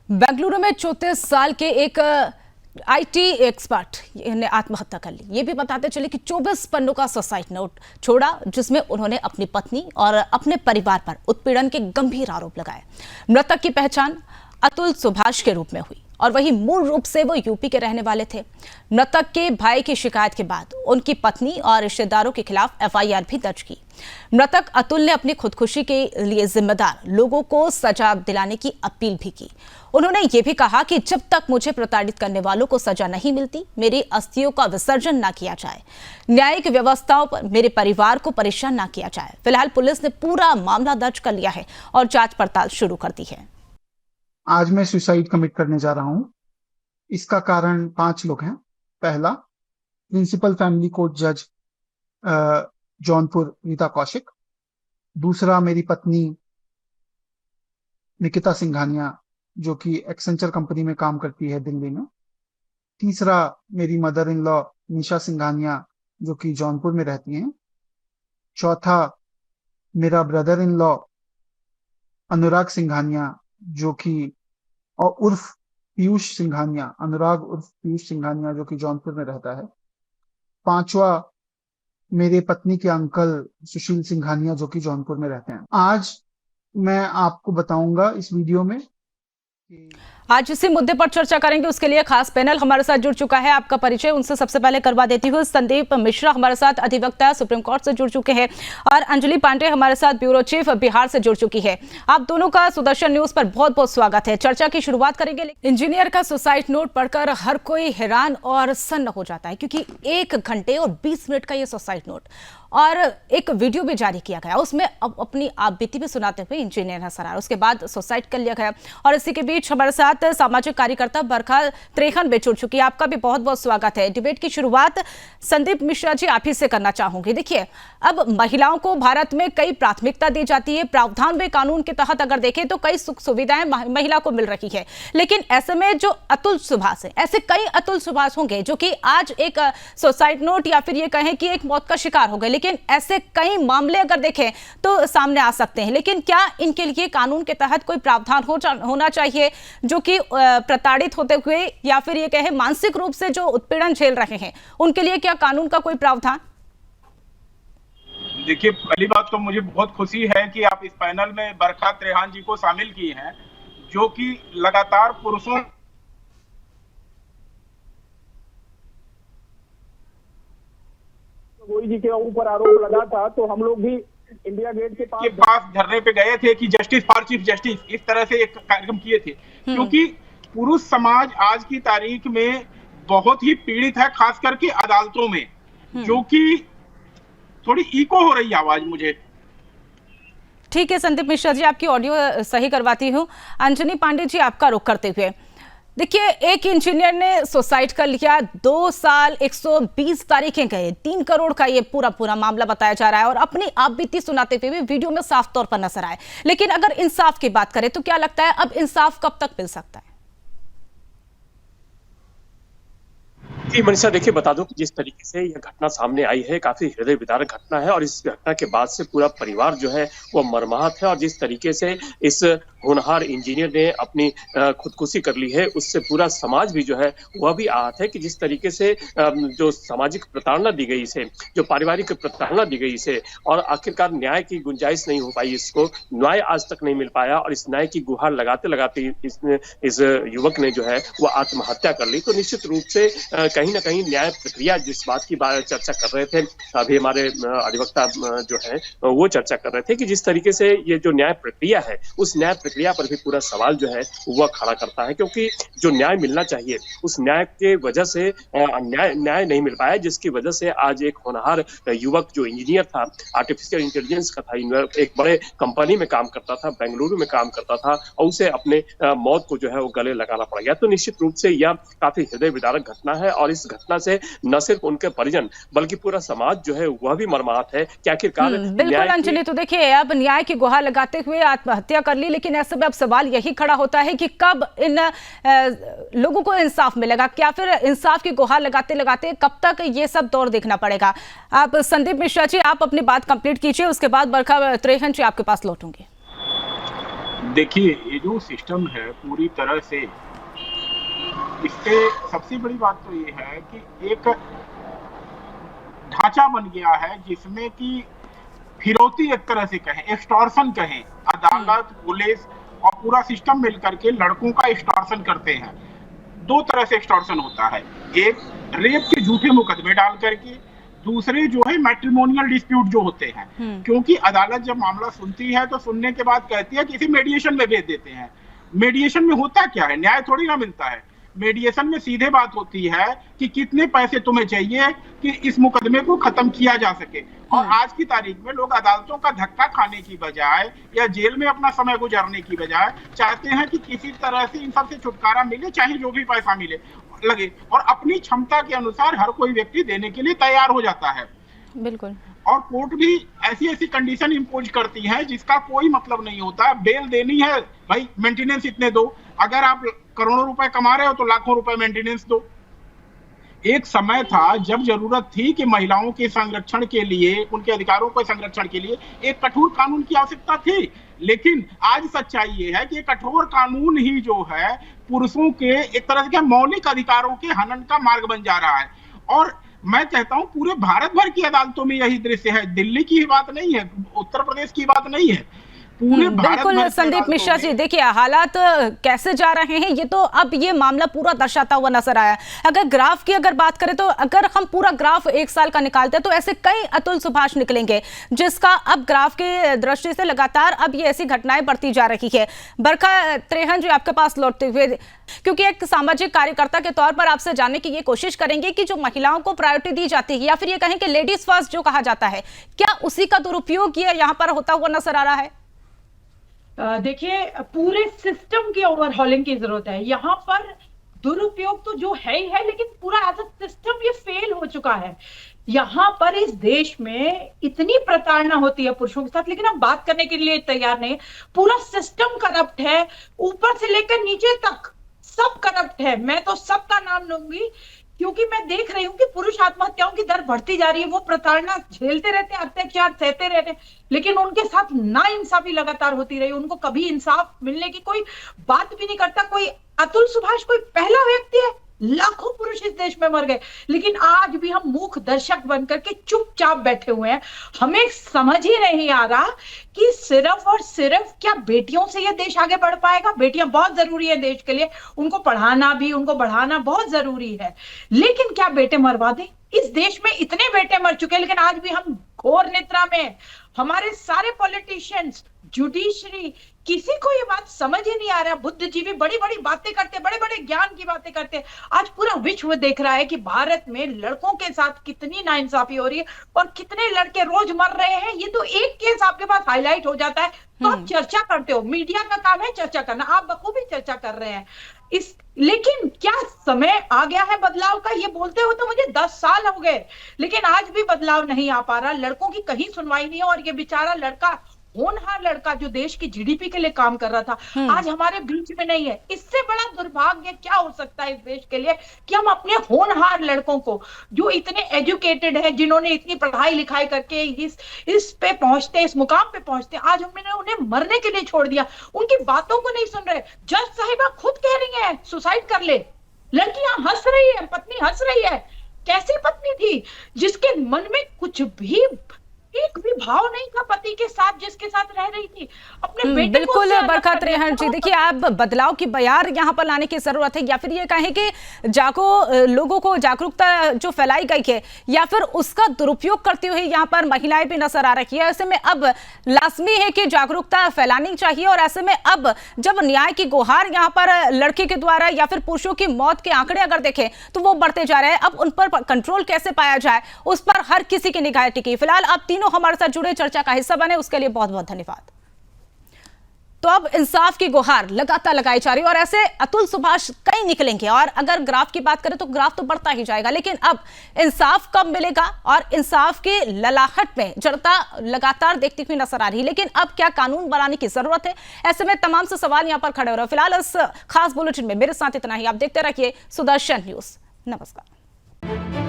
बेंगलुरु में 34 साल के एक आईटी एक्सपर्ट ने आत्महत्या कर ली। ये भी बताते चले कि 24 पन्नों का सुसाइड नोट छोड़ा, जिसमें उन्होंने अपनी पत्नी और अपने परिवार पर उत्पीड़न के गंभीर आरोप लगाए। मृतक की पहचान अतुल सुभाष के रूप में हुई और वही मूल रूप से वो यूपी के रहने वाले थे। मृतक के भाई की शिकायत के बाद उनकी पत्नी और रिश्तेदारों के खिलाफ एफआईआर भी दर्ज की। मृतक अतुल ने अपनी खुदकुशी के लिए जिम्मेदार लोगों को सजा दिलाने की अपील भी की। उन्होंने ये भी कहा कि जब तक मुझे प्रताड़ित करने वालों को सजा नहीं मिलती, मेरी अस्थियों का विसर्जन ना किया जाए, न्यायिक व्यवस्थाओं पर मेरे परिवार को परेशान ना किया जाए। फिलहाल पुलिस ने पूरा मामला दर्ज कर लिया है और जांच पड़ताल शुरू कर दी है। आज मैं सुसाइड कमिट करने जा रहा हूं। इसका कारण 5 लोग हैं। पहला, प्रिंसिपल फैमिली कोर्ट जज जौनपुर रीता कौशिक। दूसरा, मेरी पत्नी निकिता सिंघानिया, जो कि एक्सेंचर कंपनी में काम करती है दिल्ली में। तीसरा, मेरी मदर इन लॉ निशा सिंघानिया, जो कि जौनपुर में रहती हैं। चौथा, मेरा ब्रदर इन लॉ अनुराग सिंघानिया, जो कि और उर्फ पीयूष सिंघानिया, अनुराग उर्फ पीयूष सिंघानिया, जो कि जौनपुर में रहता है। पांचवा, मेरे पत्नी के अंकल सुशील सिंघानिया, जो कि जौनपुर में रहते हैं। आज मैं आपको बताऊंगा इस वीडियो में आज इसी मुद्दे पर चर्चा करेंगे। उसके लिए खास पैनल हमारे साथ जुड़ चुका है। आपका परिचय उनसे सबसे पहले करवा देती हूँ। संदीप मिश्रा हमारे साथ अधिवक्ता सुप्रीम कोर्ट से जुड़ चुके हैं और अंजलि पांडे हमारे साथ ब्यूरो चीफ बिहार से जुड़ चुकी है। आप दोनों का सुदर्शन न्यूज पर बहुत बहुत स्वागत है। चर्चा की शुरुआत करेंगे। इंजीनियर का सुसाइड नोट पढ़कर हर कोई हैरान और सन्न हो जाता है, क्योंकि 1 घंटे और 20 मिनट का ये सुसाइड नोट और एक वीडियो भी जारी किया गया। उसमें अपनी आपबीती भी सुनाते हुए इंजीनियर नजर आया। उसके बाद सुसाइड कर लिया गया और इसी के बीच हमारे साथ सामाजिक कार्यकर्ता बरखा त्रेखन भी जुड़ चुकी है। आपका भी बहुत बहुत स्वागत है। डिबेट की शुरुआत संदीप मिश्रा जी आप ही से करना चाहूंगी। देखिए, अब महिलाओं को भारत में कई प्राथमिकता दी जाती है। प्रावधान में कानून के तहत अगर देखें तो कई सुख सुविधाएं महिला को मिल रही है, लेकिन ऐसे में जो अतुल सुभाष है, ऐसे कई अतुल सुभाष होंगे जो कि आज एक सुसाइड नोट या फिर ये कहें कि एक मौत का शिकार हो गए, लेकिन ऐसे कई मामले अगर देखें तो सामने आ सकते हैं। लेकिन क्या इनके लिए कानून के तहत कोई प्रावधान होना चाहिए जो कि प्रताड़ित होते हुए या फिर ये कहें मानसिक रूप से जो उत्पीड़न झेल रहे हैं, उनके लिए क्या कानून का कोई प्रावधान? देखिए, पहली बात तो मुझे बहुत खुशी है कि आप इस पैनल में बरखा त्रेहान जी को शामिल किए हैं, जो कि लगातार पुरुषों गोई जी के ऊपर आरोप लगा था, तो हम लोग भी इंडिया गेट के पास धरने पे गए थे कि जस्टिस फॉर चीफ जस्टिस, इस तरह से एक कार्यक्रम किए थे। क्योंकि पुरुष समाज आज की तारीख में बहुत ही पीड़ित है, खास करके अदालतों में, जो कि थोड़ी इको हो रही है आवाज मुझे। ठीक है संदीप मिश्रा जी, आपकी ऑडियो सही करवाती हूँ। अंजलि पांडे जी, आपका रुख करते हुए देखिए, एक इंजीनियर ने सुसाइड कर लिया, 2 साल 120 तारीखें गए, 3 करोड़ का ये पूरा मामला बताया जा रहा है और अपनी आपबीती सुनाते हुए भी वीडियो में साफ तौर पर नजर आए। लेकिन अगर इंसाफ की बात करें तो क्या लगता है अब इंसाफ कब तक मिल सकता है? जी मनीषा, देखिए बता दूं कि जिस तरीके से यह घटना सामने आई है, काफी हृदय विदारक घटना है और इस घटना के बाद से पूरा परिवार जो है वो मर्माहत है। और जिस तरीके से इस होनहार इंजीनियर ने अपनी खुदकुशी कर ली है, उससे पूरा समाज भी जो है वह भी आहत है कि जिस तरीके से जो सामाजिक प्रताड़ना दी गई इसे, जो पारिवारिक प्रताड़ना दी गई इसे, और आखिरकार न्याय की गुंजाइश नहीं हो पाई, इसको न्याय आज तक नहीं मिल पाया और इस न्याय की गुहार लगाते लगाते इस युवक ने जो है वो आत्महत्या कर ली। तो निश्चित रूप से कहीं ना कहीं न्याय प्रक्रिया, जिस बात की चर्चा कर रहे थे अभी हमारे अधिवक्ता जो है वो चर्चा कर रहे थे कि जिस तरीके से ये जो न्याय प्रक्रिया है, उस न्याय प्रक्रिया पर भी पूरा सवाल जो है वह खड़ा करता है, क्योंकि जो न्याय मिलना चाहिए उस न्याय के वजह से न्याय नहीं मिल पाया, जिसकी वजह से आज एक होनहार युवक जो इंजीनियर था, आर्टिफिशियल इंटेलिजेंस का था, एक बड़े कंपनी में काम करता था, बेंगलुरु में काम करता था, और उसे अपने मौत को जो है वो गले लगाना पड़ गया। तो निश्चित रूप से यह काफी हृदय विदारक घटना है और इस घटना से न सिर्फ उनके परिजन बल्कि पूरा समाज जो है वह भी मर्माहत है कि आखिरकार बिल्कुल अंजलि, तो देखिए अब न्याय की गुहार लगाते हुए आत्महत्या कर ली, लेकिन ऐसे में अब सवाल यही खड़ा होता है कि कब इन लोगों को इंसाफ मिलेगा? क्या फिर इंसाफ की गुहार लगाते लगाते कब तक ये सब दौर देखना पड़ेगा? आप संदीप मिश्रा जी, आप अपनी बात कंप्लीट कीजिए, उसके बाद बरखा त्रेखन जी आपके पास लौटूंगी। देखिए, ये जो सिस्टम है पूरी तरह से, इससे सबसे बड़ी बात तो ये है कि एक ढांचा बन गया है जिसमें कि फिरौती एक तरह से कहें, एक्सटॉर्शन कहें, अदालत, पुलिस और पूरा सिस्टम मिलकर के लड़कों का एक्सटॉर्शन करते हैं। दो तरह से एक्सटॉर्शन होता है, एक रेप के झूठे मुकदमे डाल करके, दूसरे जो है मैट्रिमोनियल डिस्प्यूट जो होते हैं, क्योंकि अदालत जब मामला सुनती है तो सुनने के बाद कहती है कि इसे मेडिएशन में भेज देते हैं। मेडिएशन में होता क्या है, न्याय थोड़ी ना मिलता है। मेडिएशन में सीधे बात होती है कि कितने पैसे तुम्हें चाहिए कि इस मुकदमे को खत्म किया जा सके। और आज की तारीख में लोग अदालतों का धक्का खाने की बजाय या जेल में अपना समय गुजारने की बजाय चाहते हैं कि किसी तरह से इन सब से छुटकारा मिले, चाहे जो भी पैसा मिले लगे, और अपनी क्षमता के अनुसार हर कोई व्यक्ति देने के लिए तैयार हो जाता है। बिल्कुल। और कोर्ट भी ऐसी ऐसी कंडीशन इंपोज करती है जिसका कोई मतलब नहीं होता। बेल देनी है भाई, मेंटेनेंस इतने दो, अगर आप करोड़ों रुपए कमा रहे हो तो लाखों रुपए मेंटेनेंस दो। एक समय था जब जरूरत थी कि महिलाओं के संरक्षण के लिए, उनके अधिकारों के संरक्षण के लिए एक कठोर कानून की आवश्यकता थी, लेकिन आज सच्चाई ये है कि कठोर कानून ही जो है पुरुषों के एक तरह से मौलिक अधिकारों के हनन का मार्ग बन जा रहा है। और मैं कहता हूं पूरे भारत भर की अदालतों में यही दृश्य है, दिल्ली की बात नहीं है, उत्तर प्रदेश की बात नहीं है, पूरे भारत बिल्कुल भर संदीप मिश्रा जी, देखिए हालात कैसे जा रहे हैं ये तो अब ये मामला पूरा दर्शाता हुआ नजर आया। अगर ग्राफ की अगर बात करें तो अगर हम पूरा ग्राफ एक साल का निकालते हैं तो ऐसे कई अतुल सुभाष निकलेंगे, जिसका अब ग्राफ की दृष्टि से लगातार अब ये ऐसी घटनाएं बढ़ती जा रही है। बरखा त्रेहन जी, आपके पास लौटते हुए, क्योंकि एक सामाजिक कार्यकर्ता के तौर पर आपसे जानने की ये कोशिश करेंगे कि जो महिलाओं को प्रायोरिटी दी जाती है या फिर ये कहें कि लेडीज फर्स्ट जो कहा जाता है, क्या उसी का दुरुपयोग ये यहाँ पर होता हुआ नजर आ रहा है? देखिए, पूरे सिस्टम की ओवरहॉलिंग की जरूरत है। यहाँ पर दुरुपयोग तो जो है ही है, लेकिन पूरा एज अ सिस्टम ये फेल हो चुका है। यहाँ पर इस देश में इतनी प्रताड़ना होती है पुरुषों के साथ, लेकिन हम बात करने के लिए तैयार नहीं। पूरा सिस्टम करप्ट है, ऊपर से लेकर नीचे तक सब करप्ट है। मैं तो सबका नाम लूंगी क्योंकि मैं देख रही हूँ कि पुरुष आत्महत्याओं की दर बढ़ती जा रही है। वो प्रताड़ना झेलते रहते हैं, अत्याचार सहते रहते हैं, लेकिन उनके साथ नाइंसाफी लगातार होती रही। उनको कभी इंसाफ मिलने की कोई बात भी नहीं करता कोई। अतुल सुभाष कोई पहला व्यक्ति है, लाखों पुरुष इस देश में मर गए, लेकिन आज भी हम मूक दर्शक बनकर के चुपचाप बैठे हुए हैं। हमें समझ ही नहीं आ रहा कि सिर्फ और सिर्फ क्या बेटियों से यह देश आगे बढ़ पाएगा। बेटियां बहुत जरूरी है देश के लिए, उनको पढ़ाना भी, उनको बढ़ाना बहुत जरूरी है, लेकिन क्या बेटे मरवा दें? इस देश में इतने बेटे मर चुके हैं, लेकिन आज भी हम घोर निद्रा में। हमारे सारे पॉलिटिशियंस, जुडिशरी, किसी को ये बात समझ ही नहीं आ रहा। बुद्धिजीवी बड़ी बड़ी बातें करते, बड़े बड़े ज्ञान की बातें करते। आज पूरा विश्व देख रहा है कि भारत में लड़कों के साथ कितनी नाइंसाफी हो रही है और कितने लड़के रोज मर रहे हैं। ये तो एक केस आपके पास हाईलाइट हो जाता है तो आप चर्चा करते हो। मीडिया का काम है चर्चा करना, आप बखूबी चर्चा कर रहे हैं लेकिन क्या समय आ गया है बदलाव का? ये बोलते हो तो मुझे 10 साल हो गए, लेकिन आज भी बदलाव नहीं आ पा रहा। लड़कों की कहीं सुनवाई नहीं है और ये बेचारा लड़का, होनहार लड़का जो देश की जीडीपी के लिए काम कर रहा था, आज हमारे बीच में नहीं है। इससे बड़ा दुर्भाग्य क्या हो सकता है इस देश के लिए कि हम अपने होनहार लड़कों को, जो इतने एजुकेटेड हैं, जिन्होंने इतनी पढ़ाई लिखाई करके इस पे पहुंचते, इस मुकाम पे पहुंचते, आज हमने उन्हें मरने के लिए छोड़ दिया। उनकी बातों को नहीं सुन रहे। जज साहिबा खुद कह रही है सुसाइड कर ले। लड़कियां हंस रही है, पत्नी हंस रही है। कैसी पत्नी थी जिसके मन में कुछ भी एक भी भाव नहीं था पति के साथ, जिसके साथ रह रही थी अपने बेटे बिल्कुल को। बरखा त्रेहन जी, देखिए आप बदलाव की बयार यहाँ पर लाने की जरूरत है, या फिर ये कहें कि लोगों को जागरूकता जो फैलाई गई है या फिर उसका दुरुपयोग करती हुई यहाँ पर महिलाएं भी नजर आ रही है। ऐसे में अब लाजमी है कि जागरूकता फैलानी चाहिए और ऐसे में अब जब न्याय की गुहार यहाँ पर लड़के के द्वारा या फिर पुरुषों की मौत के आंकड़े अगर देखें तो वो बढ़ते जा रहे हैं। अब उन पर कंट्रोल कैसे पाया जाए उस पर हर किसी की निगाहें टिकी। फिलहाल आप तीनों हमारे साथ जुड़े, चर्चा का हिस्सा बने, उसके लिए बहुत बहुत धन्यवाद। तो अब इंसाफ की गुहार लगातार लगाई जा रही है और ऐसे अतुल सुभाष कई निकलेंगे और अगर ग्राफ की बात करें तो ग्राफ तो बढ़ता ही जाएगा, लेकिन अब इंसाफ कब मिलेगा और इंसाफ की ललाहट में जनता लगातार देखती हुई नजर आ रही है। लेकिन अब क्या कानून बनाने की जरूरत है? ऐसे में तमाम से सवाल यहां पर खड़े हो रहे हैं। फिलहाल इस खास बुलेटिन में मेरे साथ इतना ही। आप देखते रहिए सुदर्शन न्यूज। नमस्कार।